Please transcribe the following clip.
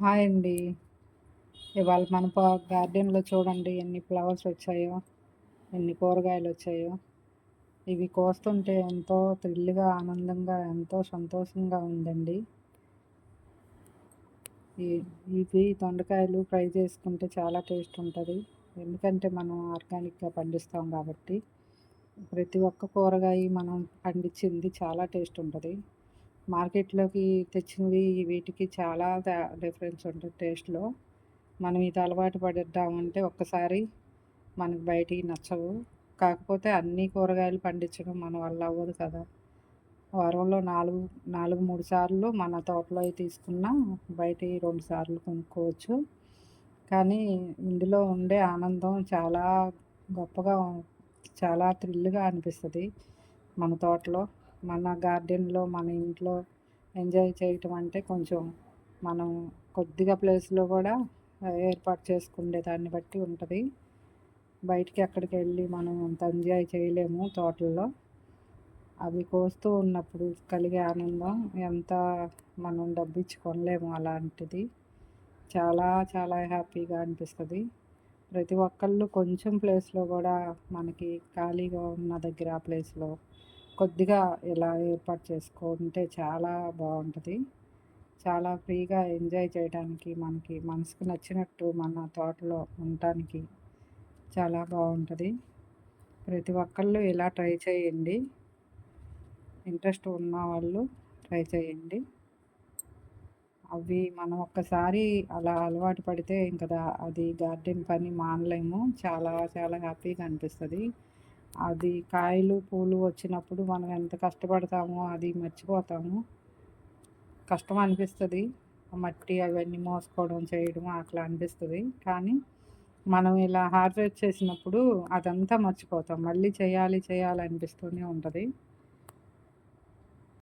Hi అండి. ఇవాళ మన గార్డెన్‌లో చూడండి ఎన్ని ఫ్లవర్స్ వచ్చాయో, ఎన్ని కూరగాయలొచ్చాయో. ఇవి కోస్తుంటే ఎంతో థ్రిల్‌గా, ఆనందంగా, ఎంతో సంతోషంగా ఉందండి. ఈ ఇవి దొండకాయలు ఫ్రై చేసుకుంటే చాలా టేస్ట్ ఉంటది. ఎందుకంటే మనం ఆర్గానిక్‌గా పండిస్తాం కాబట్టి. ప్రతి ఒక్క కూరగాయ మనం పండించింది చాలా టేస్ట్ ఉంటది. మార్కెట్‌లోకి తెచ్చినవి వీటికి చాలా డిఫరెన్స్ ఉంటది టేస్ట్‌లో. మనం ఇది అలవాటు పడిద్దామంటే ఒక్కసారి మనకు బయటియి నచ్చవు. కాకపోతే అన్ని కూరగాయలు పండించడం మన వల్ల అవ్వదు కదా! వారంలో 3 సార్లు మన తోటలోయి తీసుకున్నా బయటియి 2 సార్లు కొనుక్కోవచ్చు. కానీ ఇందులో ఉండే ఆనందం చాలా గొప్పగా చాలా థ్రిల్‌గా అనిపిస్తది. మన తోటలో, మన గార్డెన్‌లో, మన ఇంట్లో ఎంజాయ్ చేయటం అంటే కొంచెం మనం కొద్దిగా ప్లేస్‌లో గూడా ఏర్పాటు చేసుకునే దాన్ని బట్టి ఉంటది. బయటికి ఎక్కడికెళ్ళి మనం అంత ఎంజాయ్ చేయలేము తోటల్లో. అవి కోస్తూ ఉన్నప్పుడు కలిగే ఆనందం ఎంత మనం డబ్బిచ్చి కొనలేము అలాంటిది. చాలా చాలా హ్యాపీగా అనిపిస్తది. ప్రతి ఒక్కళ్ళు కొంచెం ప్లేస్‌లో గూడా మనకి ఖాళీగా ఉన్న దగ్గర ఆ ప్లేస్‌లో కొద్దిగా ఇలా ఏర్పాటు చేసుకుంటే చాలా బావుంటది. చాలా ఫ్రీగా ఎంజాయ్ చేయడానికి మనకి మనసుకు నచ్చినట్టు మన తోటలో ఉండటానికి చాలా బావుంటది. ప్రతి ఒక్కళ్ళు ఇలా ట్రై చేయండి. ఇంట్రెస్ట్ ఉన్నవాళ్ళు ట్రై చేయండి. అవి మనం ఒక్కసారి అలా అలవాటు పడితే ఇంక అది గార్డెన్ పని మానలేము. చాలా చాలా హ్యాపీగా అనిపిస్తది. అది కాయలు, పూలు వచ్చినప్పుడు మనం ఎంత కష్టపడతామో అది మర్చిపోతాము. కష్టం అనిపిస్తది. ఆ మట్టి అవన్నీ మోసుకోవడం, చేయడం అట్లా అనిపిస్తది. కానీ మనం ఇలా హార్వెస్ట్ చేసినప్పుడు అదంతా మర్చిపోతాం. మళ్ళీ చేయాలి, చేయాలి అనిపిస్తూనే ఉంటది.